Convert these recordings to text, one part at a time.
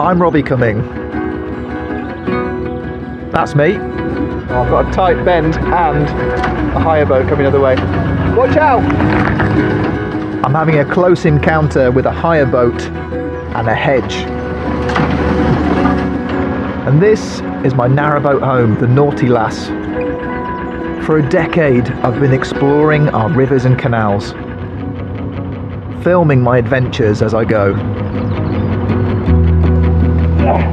I'm Robbie Cumming. That's me. I've got a tight bend and a hire boat coming the other way. Watch out! I'm having a close encounter with a hire boat and a hedge. And this is my narrowboat home, the Naughty Lass. For a decade, I've been exploring our rivers and canals, filming my adventures as I go.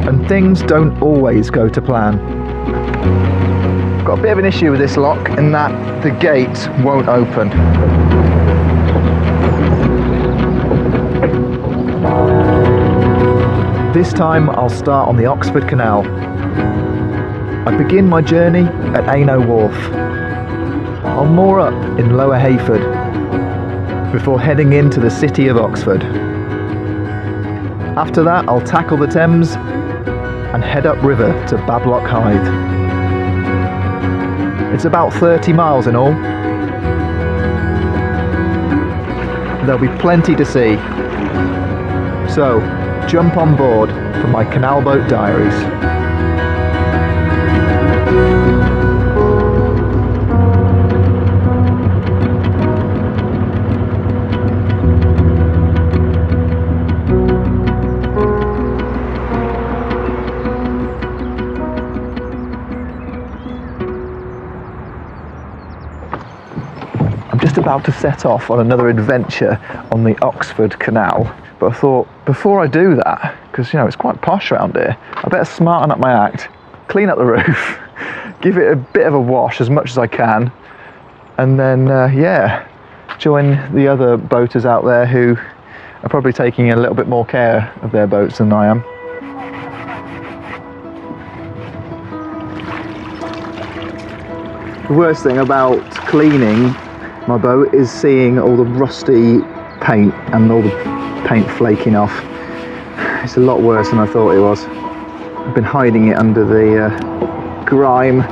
And things don't always go to plan. Got a bit of an issue with this lock in that the gate won't open. This time I'll start on the Oxford Canal. I begin my journey at Aynho Wharf. I'll moor up in Lower Hayford before heading into the city of Oxford. After that I'll tackle the Thames and head upriver to Bablock Hythe. It's about 30 miles in all. There'll be plenty to see. So, jump on board for my Canal Boat Diaries. I'm just about to set off on another adventure on the Oxford Canal, but I thought before I do that, because you know it's quite posh around here, I better smarten up my act, clean up the roof, give it a bit of a wash as much as I can, and then join the other boaters out there who are probably taking a little bit more care of their boats than I am. The worst thing about cleaning my boat is seeing all the rusty paint and all the paint flaking off. It's a lot worse than I thought it was. I've been hiding it under the grime.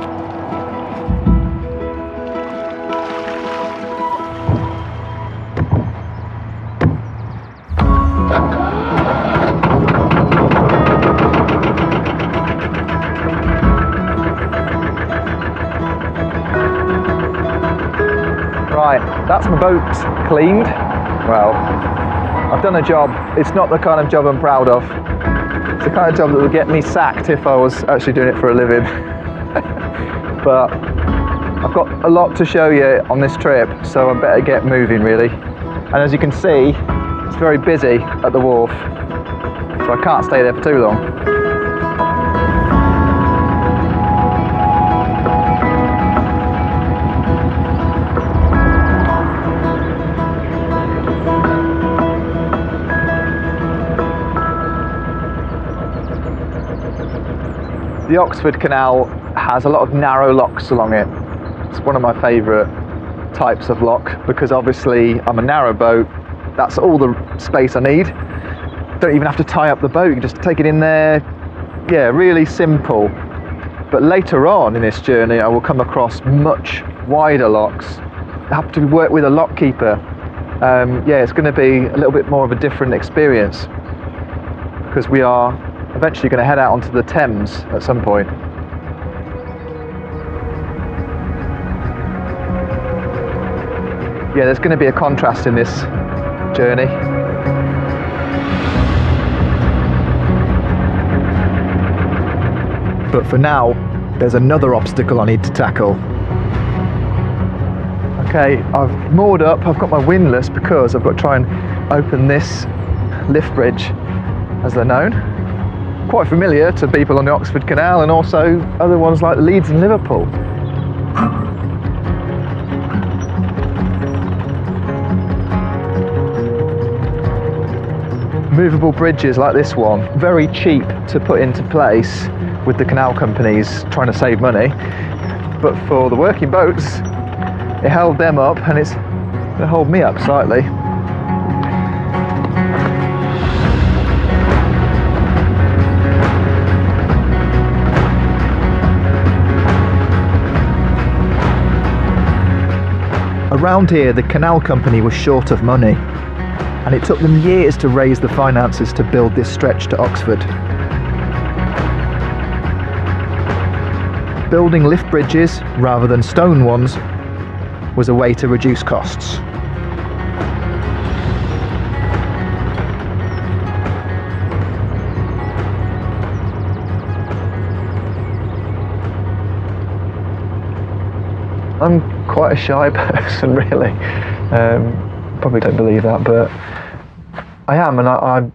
Right, that's my boat cleaned. Well, I've done a job. It's not the kind of job I'm proud of. It's the kind of job that would get me sacked if I was actually doing it for a living. But I've got a lot to show you on this trip, so I better get moving really. And as you can see, it's very busy at the wharf, so I can't stay there for too long. The Oxford Canal has a lot of narrow locks along it. It's one of my favourite types of lock because obviously I'm a narrow boat, that's all the space I need. Don't even have to tie up the boat, you can just take it in there. Yeah, really simple. But later on in this journey I will come across much wider locks. I have to work with a lock keeper. It's going to be a little bit more of a different experience because we are eventually going to head out onto the Thames at some point. Yeah, there's going to be a contrast in this journey. But for now, there's another obstacle I need to tackle. Okay, I've moored up, I've got my windlass because I've got to try and open this lift bridge, as they're known. Quite familiar to people on the Oxford Canal and also other ones like Leeds and Liverpool. Movable bridges like this one, very cheap to put into place with the canal companies trying to save money, but for the working boats it held them up and it's going to hold me up slightly. Around here, the canal company was short of money, and it took them years to raise the finances to build this stretch to Oxford. building lift bridges rather than stone ones was a way to reduce costs. I'm quite a shy person, really. Probably don't believe that, but I am, and I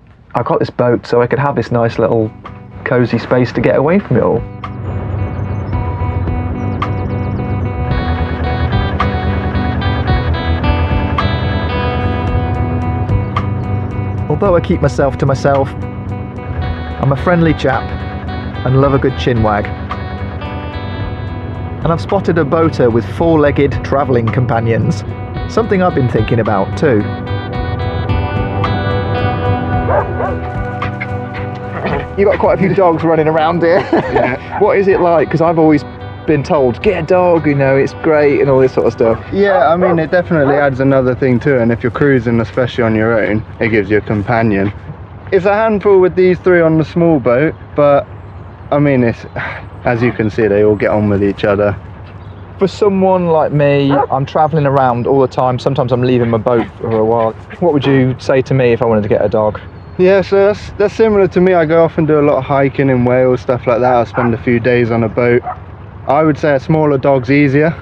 got this boat so I could have this nice little cosy space to get away from it all. Although I keep myself to myself, I'm a friendly chap and love a good chinwag. And I've spotted a boater with four-legged travelling companions, something I've been thinking about too. You've got quite a few dogs running around here. Yeah. What is it like? Because I've always been told, get a dog, you know, it's great and all this sort of stuff. Yeah, I mean, it definitely adds another thing to it, and if you're cruising, especially on your own, it gives you a companion. It's a handful with these three on the small boat, but I mean, it's, as you can see, they all get on with each other. For someone like me, I'm travelling around all the time. Sometimes I'm leaving my boat for a while. What would you say to me if I wanted to get a dog? Yeah, so that's similar to me. I go off and do a lot of hiking in Wales, stuff like that. I spend a few days on a boat. I would say a smaller dog's easier.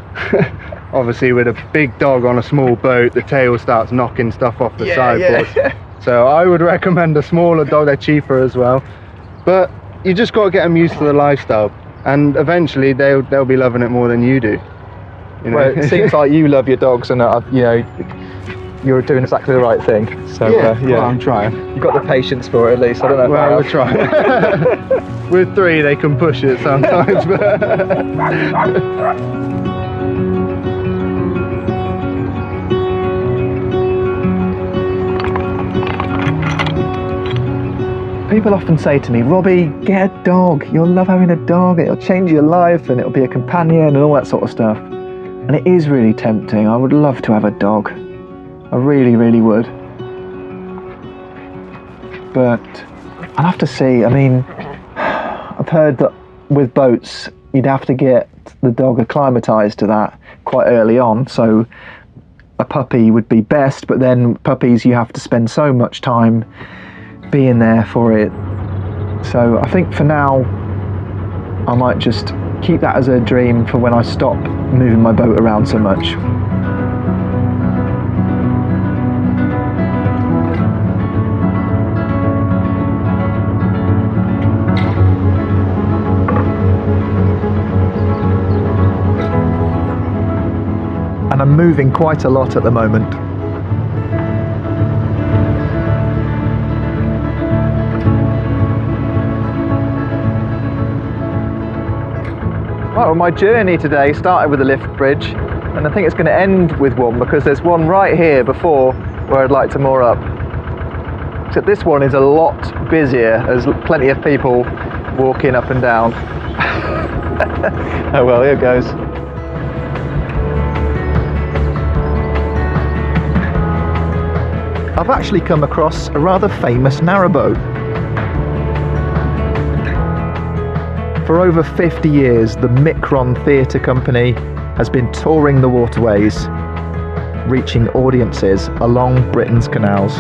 Obviously, with a big dog on a small boat, the tail starts knocking stuff off the sideboards. Yeah. So I would recommend a smaller dog. They're cheaper as well. But you just got to get them used to the lifestyle, and eventually they'll be loving it more than you do. You know? Well, it seems like you love your dogs, and you know, you're doing exactly the right thing. So yeah, well, I'm trying. You've got the patience for it, at least. I don't know. Well, we're trying. With three, they can push it sometimes. People often say to me, Robbie, get a dog. You'll love having a dog. It'll change your life, and it'll be a companion, and all that sort of stuff. And it is really tempting. I would love to have a dog. I really, really would. But I'll have to see. I mean, I've heard that with boats, you'd have to get the dog acclimatised to that quite early on. So a puppy would be best, but then puppies, you have to spend so much time being there for it. So I think for now, I might just keep that as a dream for when I stop moving my boat around so much. And I'm moving quite a lot at the moment. Well, my journey today started with a lift bridge, and I think it's going to end with one, because there's one right here before where I'd like to moor up. Except this one is a lot busier. There's plenty of people walking up and down. Oh well, here goes. I've actually come across a rather famous narrowboat. For over 50 years, the Micron Theatre Company has been touring the waterways, reaching audiences along Britain's canals.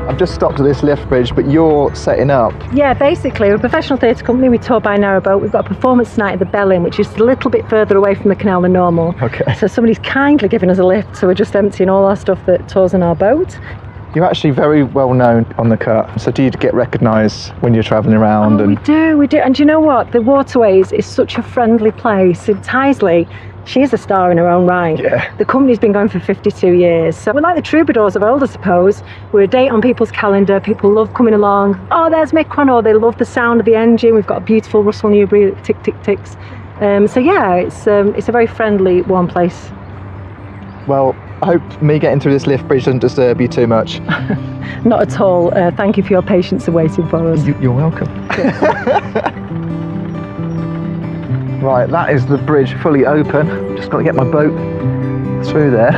I've just stopped at this lift bridge, but you're setting up. Yeah, basically, we're a professional theatre company. We tour by narrowboat. We've got a performance tonight at the Bell Inn, which is a little bit further away from the canal than normal. Okay. So somebody's kindly given us a lift, so we're just emptying all our stuff that tours on our boat. You're actually very well known on the cut, so do you get recognised when you're travelling around? Oh, we do. And do you know what? The waterways is such a friendly place. In Hythe, she's a star in her own right. Yeah. The company's been going for 52 years. So we're like the troubadours of old, I suppose. We're a date on people's calendar. People love coming along. Oh, there's Micron, or they love the sound of the engine. We've got a beautiful Russell Newbury that tick, tick, ticks. So yeah, it's a very friendly, warm place. Well, I hope me getting through this lift bridge doesn't disturb you too much. Not at all. Thank you for your patience and waiting for us. You're welcome. Right, that is the bridge fully open. Just got to get my boat through there.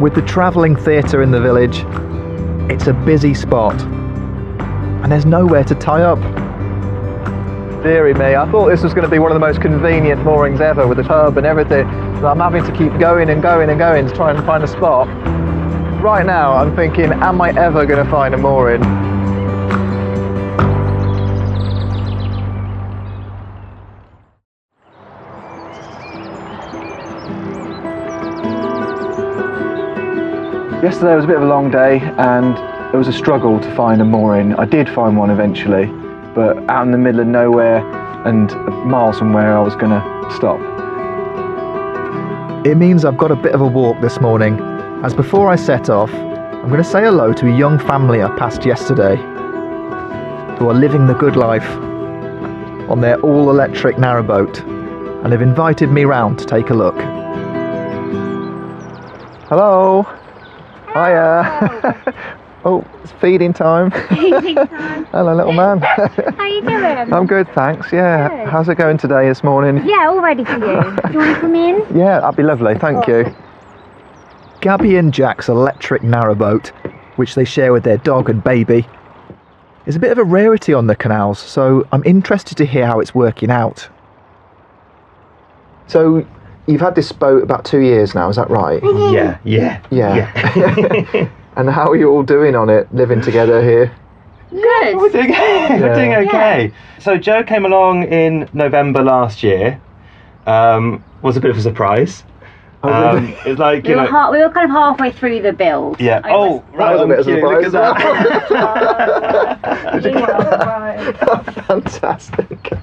With the travelling theatre in the village, it's a busy spot, and there's nowhere to tie up. Deary me, I thought this was going to be one of the most convenient moorings ever with the pub and everything, but I'm having to keep going and going and going to try and find a spot. Right now I'm thinking, am I ever going to find a mooring? Yesterday was a bit of a long day and it was a struggle to find a mooring. I did find one eventually, but out in the middle of nowhere and miles from where I was going to stop. It means I've got a bit of a walk this morning, as before I set off, I'm going to say hello to a young family I passed yesterday who are living the good life on their all-electric narrowboat and have invited me round to take a look. Hello. Hiya. Oh, it's feeding time. Feeding time. Hello, little man. How you doing? I'm good, thanks. Yeah. Good. How's it going today, this morning? Yeah, all ready for you. Do you want to come in? Yeah, that'd be lovely, thank you. Gabby and Jack's electric narrowboat, which they share with their dog and baby, is a bit of a rarity on the canals, so I'm interested to hear how it's working out. So, you've had this boat about 2 years now, is that right? Yeah. And how are you all doing on it, living together here? Good. We're doing okay. So Joe came along in November last year. Was a bit of a surprise. Oh, really? It's like, We were kind of halfway through the build. Yeah. I was- That was a bit of a Look surprise. at that. Fantastic.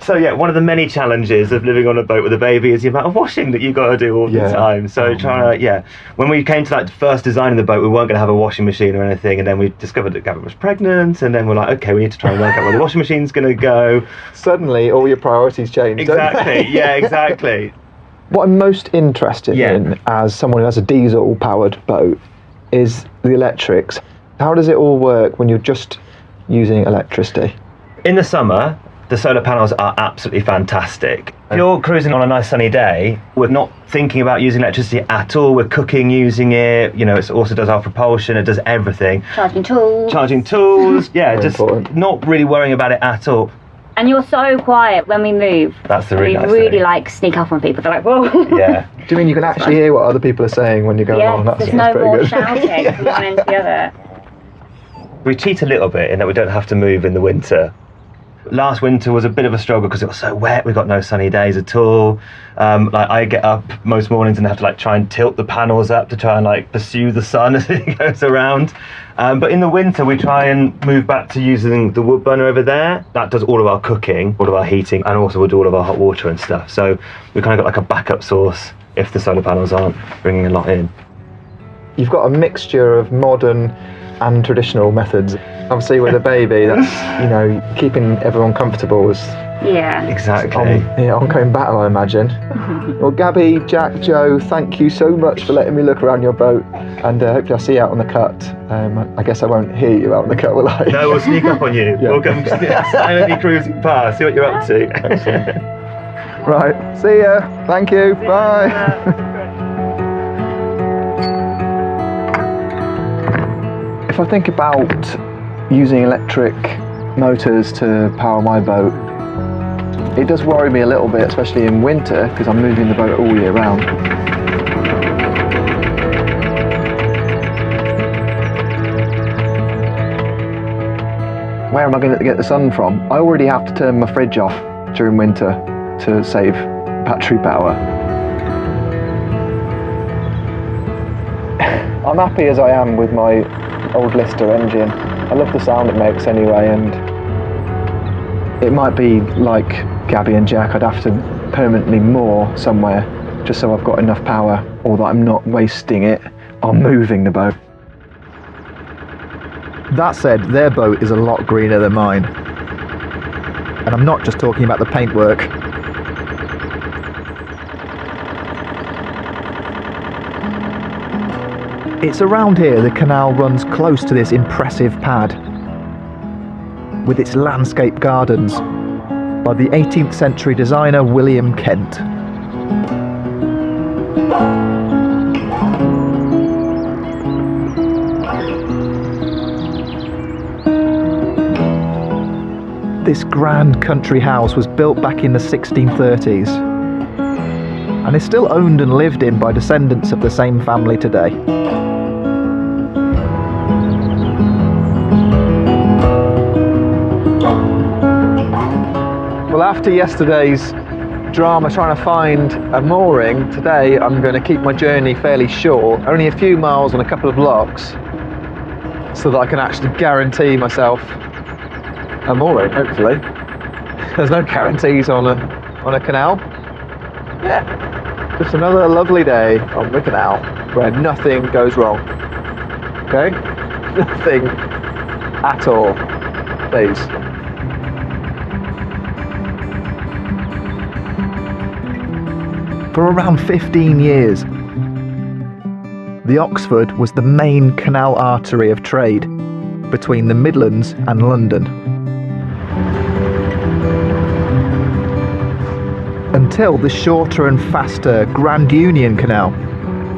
So yeah, one of the many challenges of living on a boat with a baby is the amount of washing that you've got to do all the Yeah. time. So when we came to like first designing the boat, we weren't going to have a washing machine or anything, and then we discovered that Gabby was pregnant, and then we're like, okay, we need to try and work out where the washing machine's going to go. Suddenly, all your priorities change. don't they? Exactly. Yeah, exactly. What I'm most interested Yeah. in as someone who has a diesel powered boat is the electrics. How does it all work when you're just using electricity? In the summer, the solar panels are absolutely fantastic. If you're cruising on a nice sunny day, we're not thinking about using electricity at all. We're cooking using it. You know, it also does our propulsion. It does everything. Charging tools. Charging tools. Yeah, Very just important. not really worrying about it at all. And you're so quiet when we move. That's the we really nice really thing. like sneak up on people. They're like, whoa. Yeah. Do you mean you can actually hear what other people are saying when you go along? Yeah, there's no more shouting from one end to the other. We cheat a little bit in that we don't have to move in the winter. Last winter was a bit of a struggle because it was so wet. We got no sunny days at all. Like I get up most mornings and have to like try and tilt the panels up to try and like pursue the sun as it goes around. But in the winter we try and move back to using the wood burner over there. That does all of our cooking, all of our heating, and also will do all of our hot water and stuff. So we kind of got like a backup source if the solar panels aren't bringing a lot in. You've got a mixture of modern and traditional methods. Obviously with a baby, that's, you know, keeping everyone comfortable is Yeah. Exactly. ongoing battle, I imagine. Well, Gabby, Jack, Joe, thank you so much for letting me look around your boat, and hopefully I'll see you out on the cut. I guess I won't hear you out on the cut, will I? No, we'll sneak up on you. Yeah. We'll come silently cruising past, see what you're up to. Right, see ya. Thank you. Bye. If I think about using electric motors to power my boat, it does worry me a little bit, especially in winter, because I'm moving the boat all year round. Where am I going to get the sun from? I already have to turn my fridge off during winter to save battery power. I'm happy as I am with my old Lister engine. I love the sound it makes anyway, and it might be like Gabby and Jack, I'd have to permanently moor somewhere just so I've got enough power, or that I'm not wasting it on moving the boat. That said, their boat is a lot greener than mine. And I'm not just talking about the paintwork. It's around here the canal runs close to this impressive pad, with its landscape gardens by the 18th century designer William Kent. This grand country house was built back in the 1630s and is still owned and lived in by descendants of the same family today. Well, after yesterday's drama trying to find a mooring, today I'm going to keep my journey fairly short, only a few miles on a couple of locks, so that I can actually guarantee myself a mooring, hopefully. There's no guarantees on a canal. Yeah, just another lovely day on the canal where nothing goes wrong. Okay? Nothing at all, please. For around 15 years, the Oxford was the main canal artery of trade between the Midlands and London. Until the shorter and faster Grand Union Canal,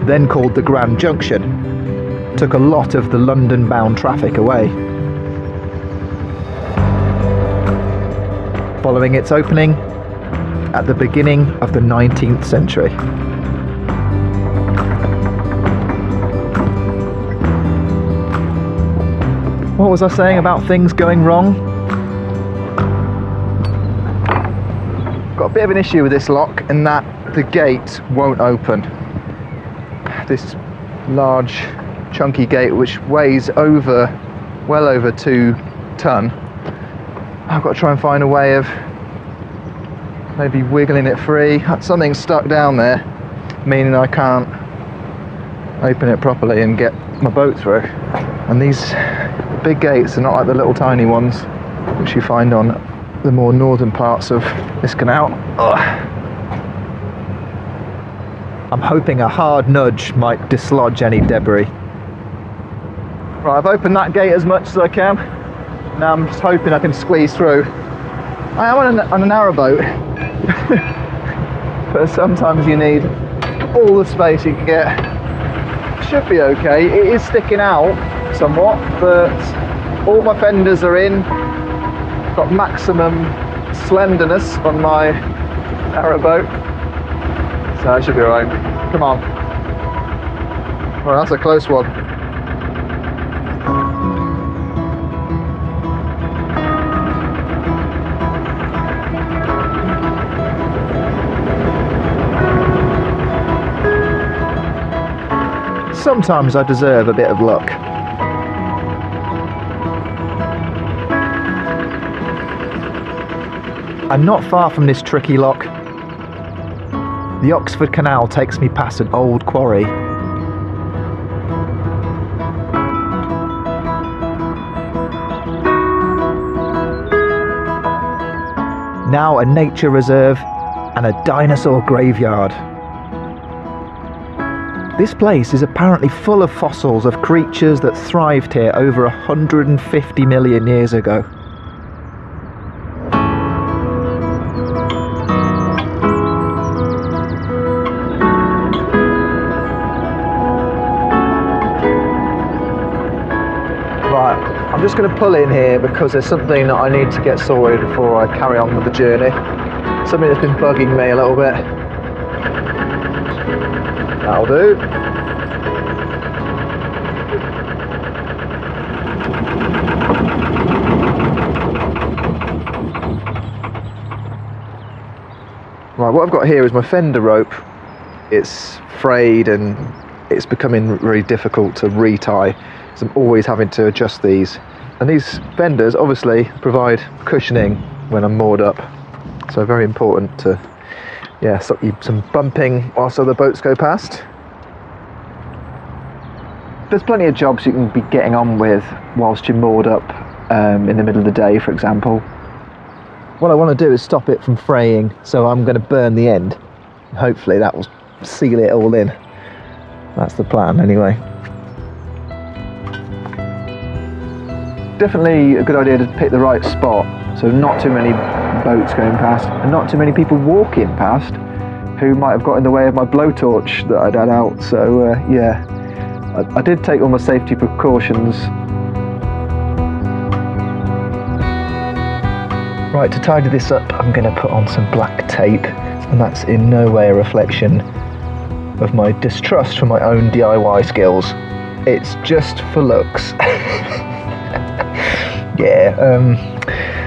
then called the Grand Junction, took a lot of the London-bound traffic away. Following its opening at the beginning of the 19th century. What was I saying about things going wrong? Got a bit of an issue with this lock in that the gate won't open. This large chunky gate which weighs well over 2 ton. I've got to try and find a way of maybe wiggling it free. Something's stuck down there, meaning I can't open it properly and get my boat through. And these big gates are not like the little tiny ones which you find on the more northern parts of this canal. Ugh. I'm hoping a hard nudge might dislodge any debris. Right, I've opened that gate as much as I can. Now I'm just hoping I can squeeze through. I am on a narrow boat, but sometimes you need all the space you can get. Should be okay. It is sticking out somewhat, but all my fenders are in. Got maximum slenderness on my narrow boat, so it should be alright. Come on. Well, that's a close one. Sometimes I deserve a bit of luck. I'm not far from this tricky lock. The Oxford Canal takes me past an old quarry. Now a nature reserve and a dinosaur graveyard. This place is apparently full of fossils of creatures that thrived here over 150 million years ago. I'm just going to pull in here because there's something that I need to get sorted before I carry on with the journey. Something that's been bugging me a little bit. That'll do. Right, what I've got here is my fender rope. It's frayed and it's becoming really difficult to retie. So I'm always having to adjust these. And these fenders obviously provide cushioning when I'm moored up. So very important to, stop you some bumping whilst other boats go past. There's plenty of jobs you can be getting on with whilst you're moored up in the middle of the day, for example. What I want to do is stop it from fraying, so I'm going to burn the end. Hopefully that will seal it all in. That's the plan anyway. Definitely a good idea to pick the right spot, so not too many boats going past and not too many people walking past who might have got in the way of my blowtorch that I'd had out. So I did take all my safety precautions. Right, to tidy this up, I'm going to put on some black tape, and that's in no way a reflection of my distrust for my own DIY skills. It's just for looks. Yeah,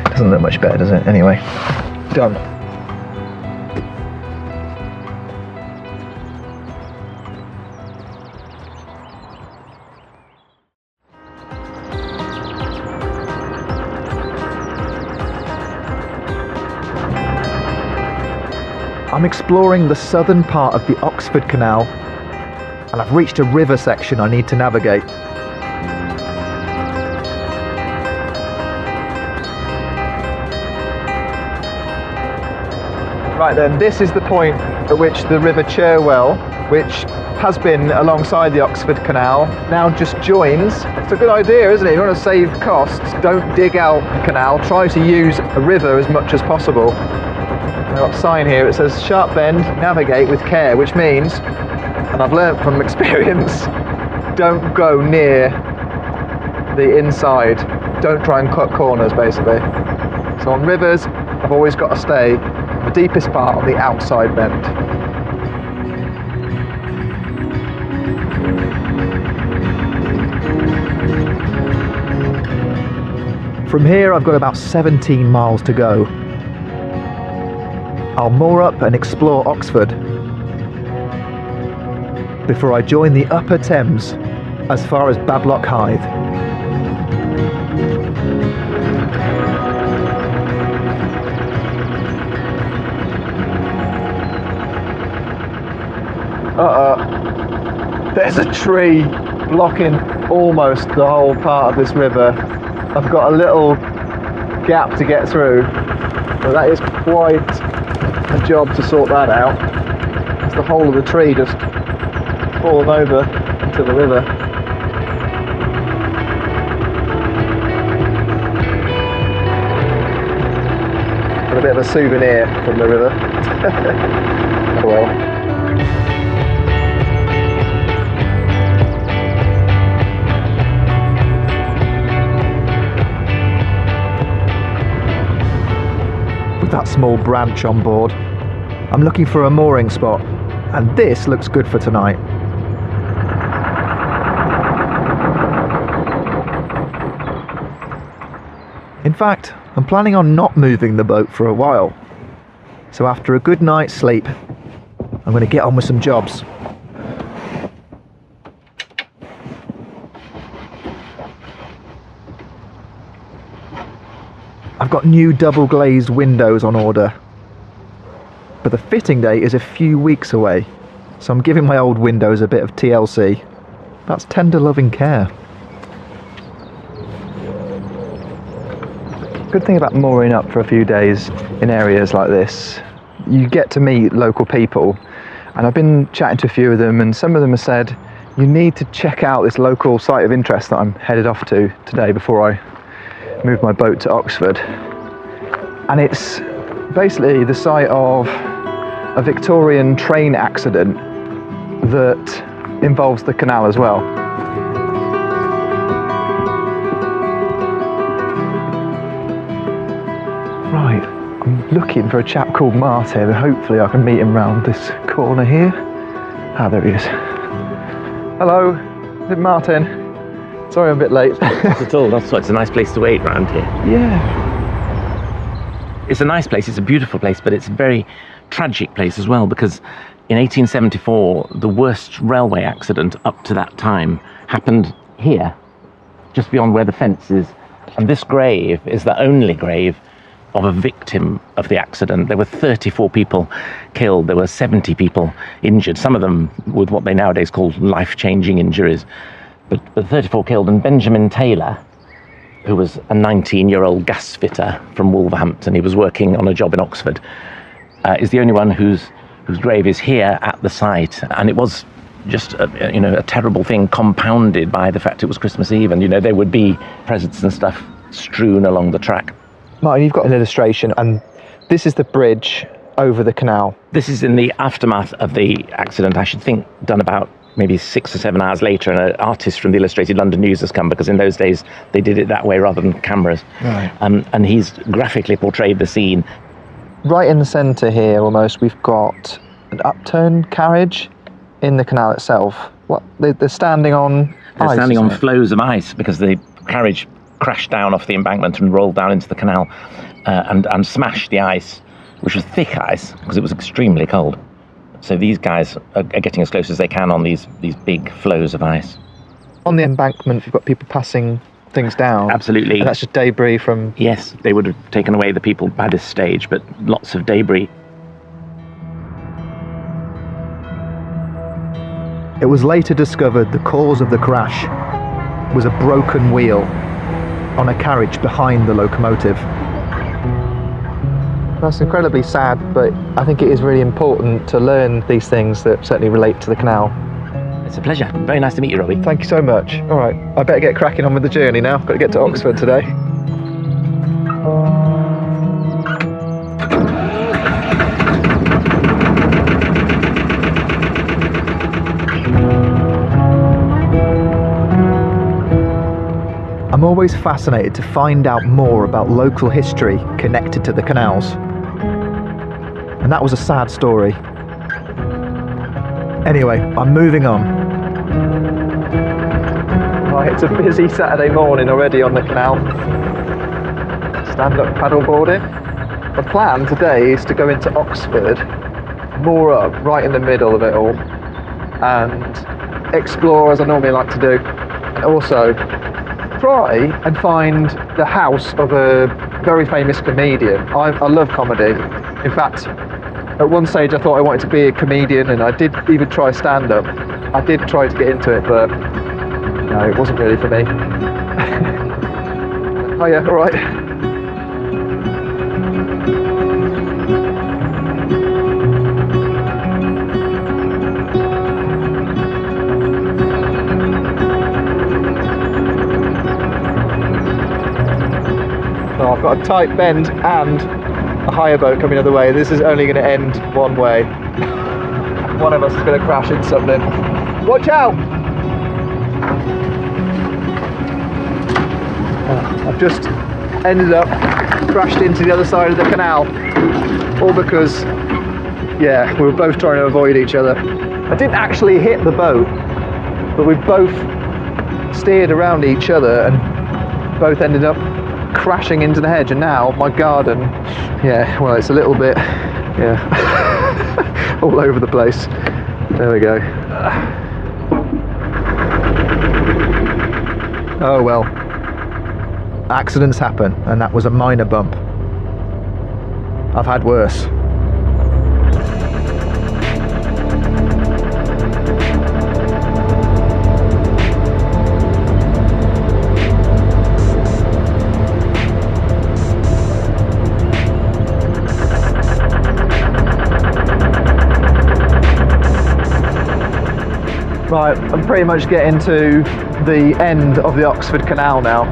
doesn't look much better, does it? Anyway, done. I'm exploring the southern part of the Oxford Canal, and I've reached a river section I need to navigate. Right then, this is the point at which the River Cherwell, which has been alongside the Oxford Canal, now just joins. It's a good idea, isn't it? If you want to save costs, don't dig out the canal, try to use a river as much as possible. I've got a sign here, it says sharp bend, navigate with care, which means, and I've learnt from experience, don't go near the inside. Don't try and cut corners, basically. So on rivers, I've always got to stay the deepest part on the outside bend. From here, I've got about 17 miles to go. I'll moor up and explore Oxford before I join the upper Thames as far as Bablock Hythe. There's a tree blocking almost the whole part of this river. I've got a little gap to get through, but that is quite a job to sort that out. It's the whole of the tree just fallen over into the river. Got a bit of a souvenir from the river. Oh well. With that small branch on board, I'm looking for a mooring spot, and this looks good for tonight. In fact, I'm planning on not moving the boat for a while. So after a good night's sleep, I'm going to get on with some jobs. I've got new double glazed windows on order, but the fitting date is a few weeks away, so I'm giving my old windows a bit of TLC. That's tender loving care. Good thing about mooring up for a few days in areas like this, you get to meet local people, and I've been chatting to a few of them, and some of them have said you need to check out this local site of interest that I'm headed off to today before I move my boat to Oxford. And it's basically the site of a Victorian train accident that involves the canal as well. Right, I'm looking for a chap called Martin, and hopefully I can meet him round this corner here. Ah, there he is. Hello, is it Martin? Sorry I'm a bit late. Not at all, that's why it's a nice place to wait round here. Yeah. It's a nice place, it's a beautiful place, but it's a very tragic place as well, because in 1874, the worst railway accident up to that time happened here, just beyond where the fence is. And this grave is the only grave of a victim of the accident. There were 34 people killed, there were 70 people injured, some of them with what they nowadays call life-changing injuries. But 34 killed, and Benjamin Taylor, who was a 19-year-old gas fitter from Wolverhampton, he was working on a job in Oxford, is the only one whose grave is here at the site. And it was just a terrible thing, compounded by the fact it was Christmas Eve, and there would be presents and stuff strewn along the track. Martin, you've got an illustration, and this is the bridge over the canal. This is in the aftermath of the accident, I should think done about maybe 6 or 7 hours later, and an artist from the Illustrated London News has come, because in those days they did it that way rather than cameras. Right. And he's graphically portrayed the scene. Right in the centre here, almost, we've got an upturned carriage in the canal itself. What? They're standing on They're ice, standing on isn't it? floes of ice because the carriage crashed down off the embankment and rolled down into the canal and smashed the ice, which was thick ice because it was extremely cold. So these guys are getting as close as they can on these big floes of ice. On the embankment, we've got people passing things down. Absolutely. And that's just debris from... Yes, they would have taken away the people by this stage, but lots of debris. It was later discovered the cause of the crash was a broken wheel on a carriage behind the locomotive. That's incredibly sad, but I think it is really important to learn these things that certainly relate to the canal. It's a pleasure. Very nice to meet you, Robbie. Thank you so much. All right, I better get cracking on with the journey now. I've got to get to Oxford today. I'm always fascinated to find out more about local history connected to the canals. And that was a sad story. Anyway, I'm moving on. Right, it's a busy Saturday morning already on the canal. Stand-up paddleboarding. The plan today is to go into Oxford, moor up right in the middle of it all, and explore as I normally like to do. And also try and find the house of a very famous comedian. I love comedy. In fact, at one stage I thought I wanted to be a comedian, and I did even try stand-up. I did try to get into it, but no, it wasn't really for me. Oh yeah, all right. Oh, I've got a tight bend and a higher boat coming the other way. This is only going to end one way. One of us is going to crash into something. Watch out! I've just ended up crashed into the other side of the canal. All because, yeah, we were both trying to avoid each other. I didn't actually hit the boat, but we both steered around each other and both ended up crashing into the hedge. And now my garden, yeah, well, it's a little bit, yeah, all over the place. There we go. Oh well, accidents happen, and that was a minor bump. I've had worse. Right, I'm pretty much getting to the end of the Oxford Canal now.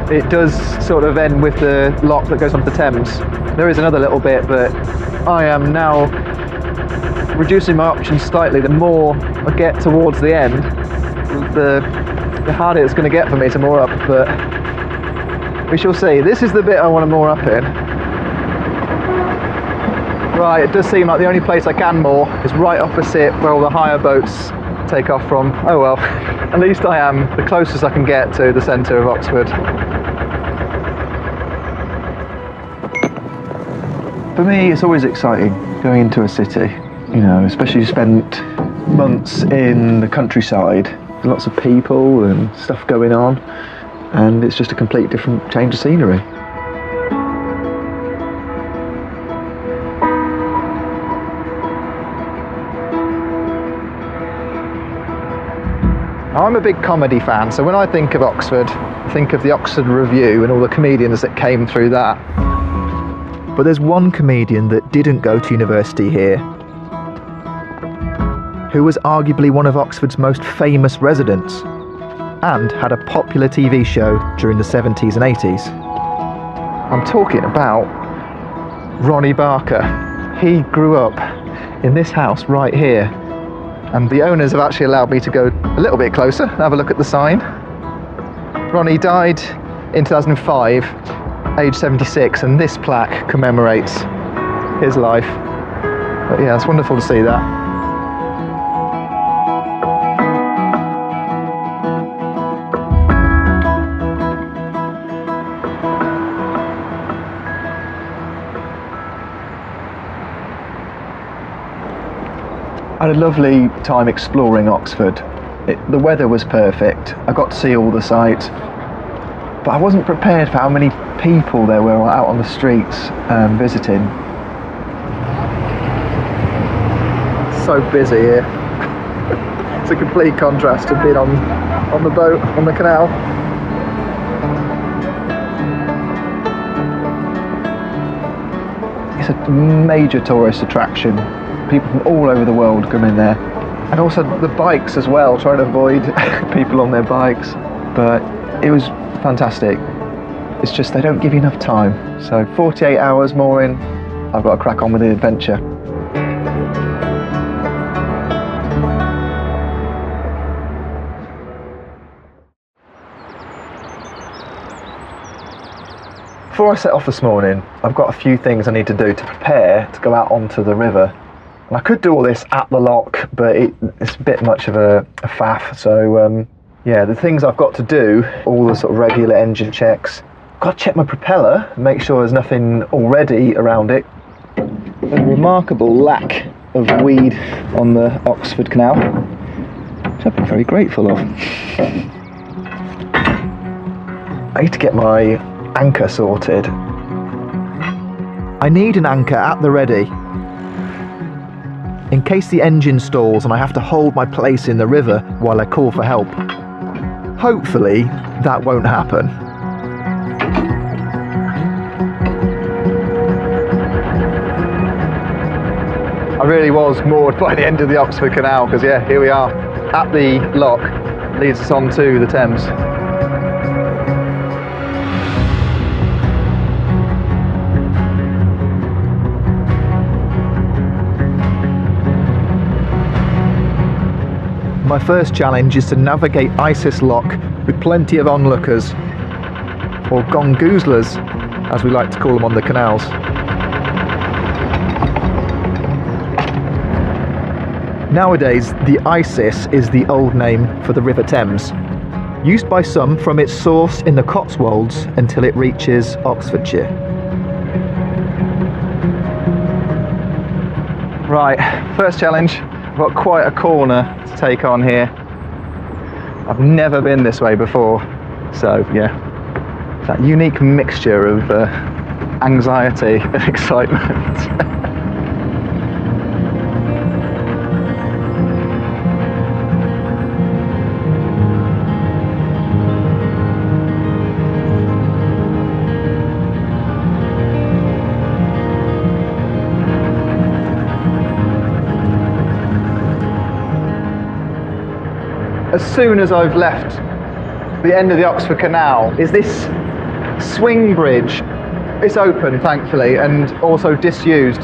It does sort of end with the lock that goes onto the Thames. There is another little bit, but I am now reducing my options slightly. The more I get towards the end, the harder it's going to get for me to moor up, but we shall see. This is the bit I want to moor up in. Right, it does seem like the only place I can moor is right opposite where all the hire boats take off from. Oh well, at least I am the closest I can get to the centre of Oxford. For me, it's always exciting going into a city, you know, especially you spent months in the countryside. There's lots of people and stuff going on, and it's just a complete different change of scenery. I'm a big comedy fan, so when I think of Oxford, I think of the Oxford Review and all the comedians that came through that. But there's one comedian that didn't go to university here, who was arguably one of Oxford's most famous residents, and had a popular TV show during the 70s and 80s. I'm talking about Ronnie Barker. He grew up in this house right here, And the owners have actually allowed me to go a little bit closer and have a look at the sign. Ronnie died in 2005, age 76, and this plaque commemorates his life. But yeah, it's wonderful to see that. I had a lovely time exploring Oxford. The weather was perfect. I got to see all the sights, but I wasn't prepared for how many people there were out on the streets visiting. So busy here. It's a complete contrast to being on the boat on the canal. It's a major tourist attraction. People from all over the world come in there. And also the bikes as well, trying to avoid people on their bikes. But it was fantastic. It's just they don't give you enough time. So 48 hours more in, I've got to crack on with the adventure. Before I set off this morning, I've got a few things I need to do to prepare to go out onto the river. And I could do all this at the lock, but it's a bit much of a faff. So yeah, the things I've got to do, all the sort of regular engine checks. Got to check my propeller, make sure there's nothing already around it. A remarkable lack of weed on the Oxford Canal, which I've been very grateful of. I need to get my anchor sorted. I need an anchor at the ready, in case the engine stalls and I have to hold my place in the river while I call for help. Hopefully that won't happen. I really was moored by the end of the Oxford Canal, because yeah, here we are at the lock, leads us on to the Thames. My first challenge is to navigate Isis Lock with plenty of onlookers, or gongoozlers, as we like to call them on the canals. Nowadays, the Isis is the old name for the River Thames, used by some from its source in the Cotswolds until it reaches Oxfordshire. Right, first challenge. I've got quite a corner to take on here. I've never been this way before, so yeah, that unique mixture of anxiety and excitement. As soon as I've left the end of the Oxford Canal is this swing bridge. It's open, thankfully, and also disused.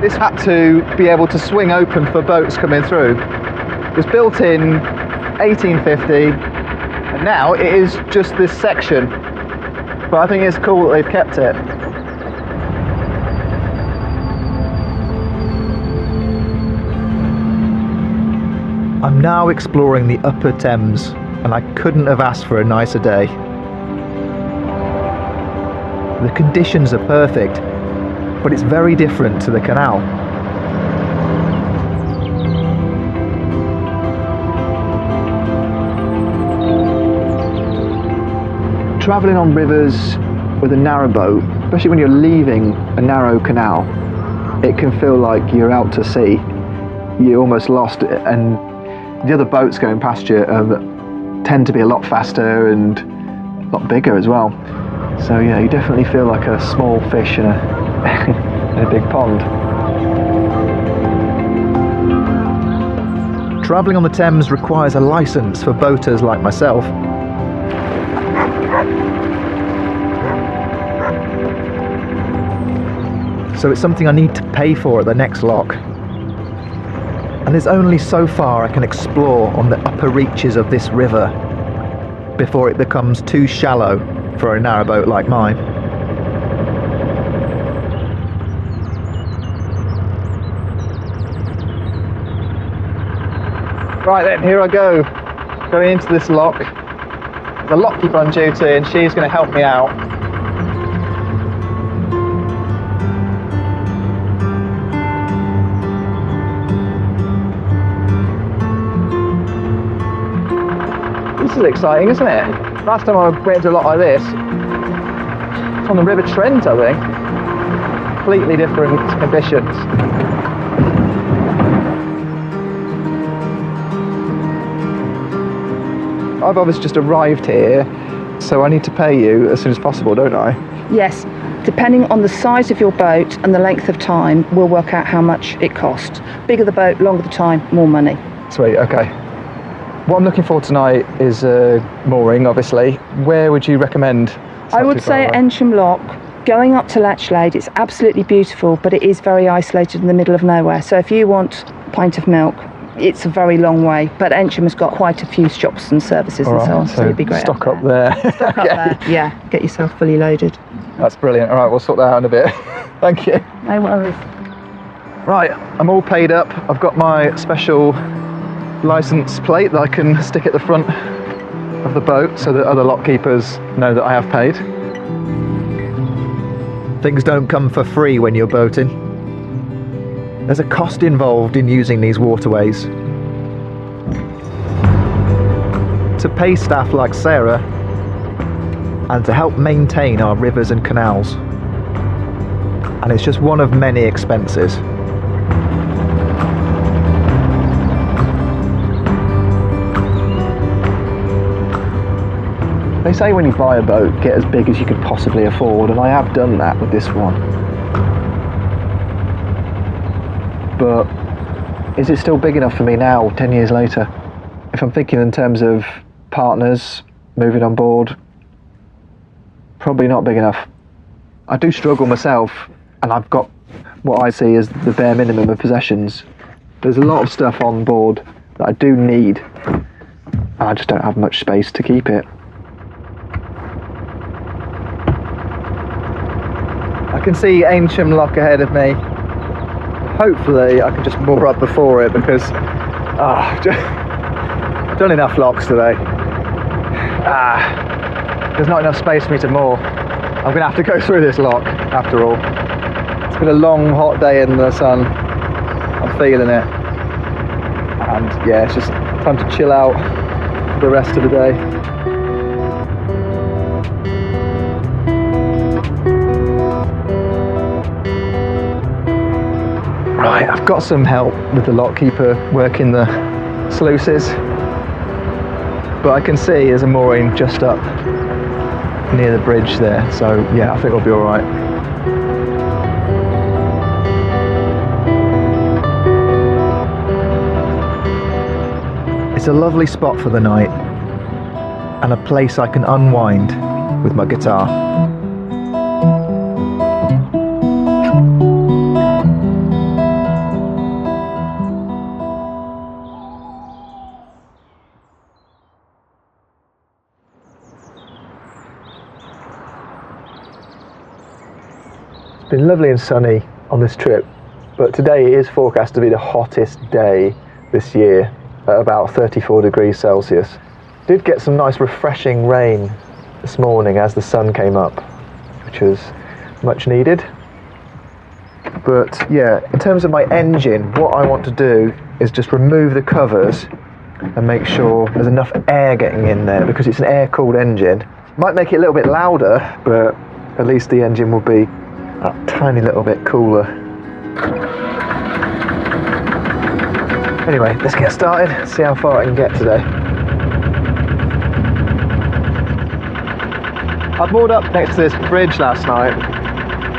This had to be able to swing open for boats coming through. It was built in 1850, and now it is just this section. But I think it's cool that they've kept it. I'm now exploring the Upper Thames, and I couldn't have asked for a nicer day. The conditions are perfect, but it's very different to the canal. Travelling on rivers with a narrow boat, especially when you're leaving a narrow canal, it can feel like you're out to sea. You're almost lost, and the other boats going past you tend to be a lot faster and a lot bigger as well. So yeah, you definitely feel like a small fish in a, in a big pond. Travelling on the Thames requires a licence for boaters like myself. So it's something I need to pay for at the next lock. And there's only so far I can explore on the upper reaches of this river before it becomes too shallow for a narrowboat like mine. Right then, here I go, going into this lock. The lockkeeper on duty, and she's going to help me out. This is exciting, isn't it? Last time I went into a lot like this, it's on the River Trent, I think. Completely different conditions. I've obviously just arrived here, so I need to pay you as soon as possible, don't I? Yes, depending on the size of your boat and the length of time, we'll work out how much it costs. Bigger the boat, longer the time, more money. Sweet, okay. What I'm looking for tonight is mooring, obviously. Where would you recommend? I would say at Ensham Lock, going up to Latchlade, it's absolutely beautiful, but it is very isolated in the middle of nowhere. So if you want a pint of milk, it's a very long way, but Ensham has got quite a few shops and services and so on, so it'd be great. Stock up there. Stock up there, yeah. Get yourself fully loaded. That's brilliant. All right, we'll sort that out in a bit. Thank you. No worries. Right, I'm all paid up. I've got my special license plate that I can stick at the front of the boat so that other lock keepers know that I have paid. Things don't come for free when you're boating. There's a cost involved in using these waterways. To pay staff like Sarah and to help maintain our rivers and canals. And it's just one of many expenses. They say when you buy a boat, get as big as you could possibly afford, and I have done that with this one. But is it still big enough for me now, 10 years later? If I'm thinking in terms of partners moving on board, probably not big enough. I do struggle myself, and I've got what I see as the bare minimum of possessions. There's a lot of stuff on board that I do need, and I just don't have much space to keep it. I can see Aynho Lock ahead of me. Hopefully I can just moor up before it because I've done enough locks today. There's not enough space for me to moor. I'm going to have to go through this lock after all. It's been a long hot day in the sun. I'm feeling it. And yeah, it's just time to chill out for the rest of the day. Right, I've got some help with the lockkeeper working the sluices, but I can see there's a mooring just up near the bridge there, so yeah, I think we'll be all right. It's a lovely spot for the night and a place I can unwind with my guitar. It's been lovely and sunny on this trip, but today is forecast to be the hottest day this year at about 34 degrees Celsius. Did get some nice refreshing rain this morning as the sun came up, which was much needed. But yeah, in terms of my engine, what I want to do is just remove the covers and make sure there's enough air getting in there, because it's an air-cooled engine. Might make it a little bit louder, but at least the engine will be a tiny little bit cooler. Anyway, let's get started, see how far I can get today. I moored up next to this bridge last night,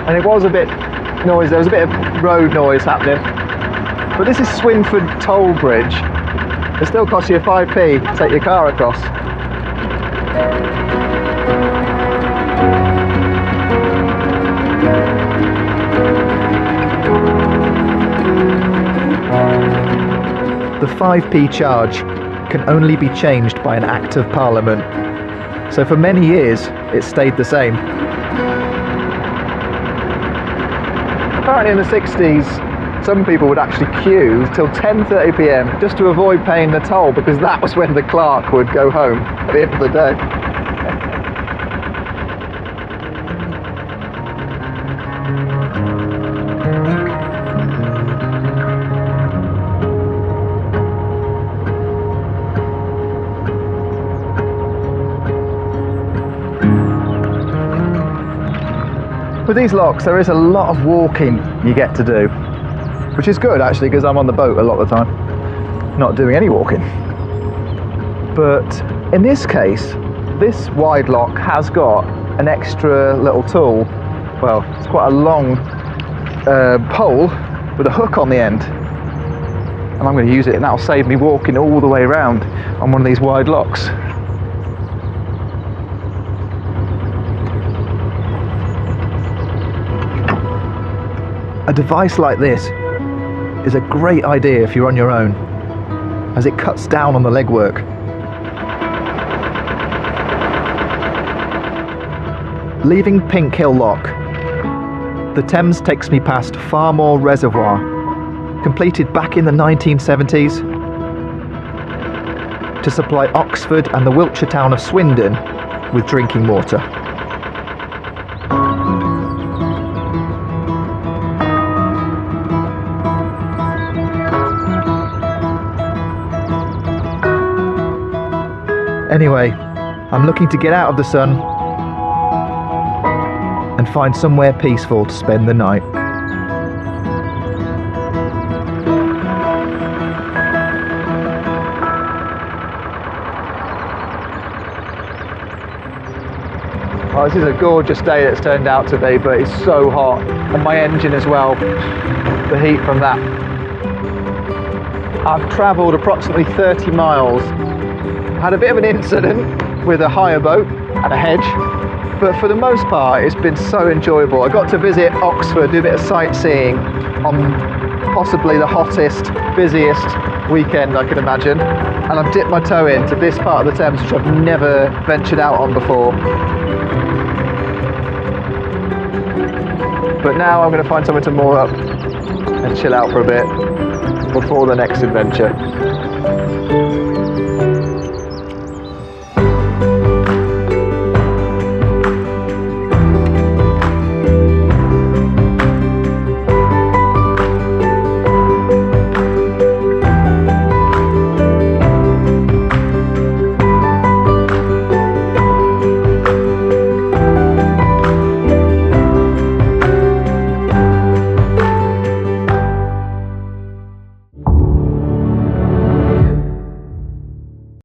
and it was a bit noisy. There was a bit of road noise happening. But this is Swinford Toll Bridge. It still costs you 5p to take your car across. the 5p charge can only be changed by an Act of Parliament. So for many years, it stayed the same. Apparently in the 60s, some people would actually queue till 10:30 p.m. just to avoid paying the toll, because that was when the clerk would go home at the end of the day. With these locks, there is a lot of walking you get to do, which is good actually, because I'm on the boat a lot of the time, not doing any walking. But in this case, this wide lock has got an extra little tool. Well, it's quite a long pole with a hook on the end, and I'm going to use it, and that'll save me walking all the way around on one of these wide locks. A device like this is a great idea if you're on your own, as it cuts down on the legwork. Leaving Pink Hill Lock, the Thames takes me past Farmore Reservoir, completed back in the 1970s, to supply Oxford and the Wiltshire town of Swindon with drinking water. Anyway, I'm looking to get out of the sun and find somewhere peaceful to spend the night. Oh, this is a gorgeous day it's turned out to be, but it's so hot, and my engine as well, the heat from that. I've travelled approximately 30 miles. Had a bit of an incident with a hire boat and a hedge, but for the most part it's been so enjoyable. I got to visit Oxford, do a bit of sightseeing on possibly the hottest, busiest weekend I can imagine, and I've dipped my toe into this part of the Thames which I've never ventured out on before. But now I'm going to find somewhere to moor up and chill out for a bit before the next adventure.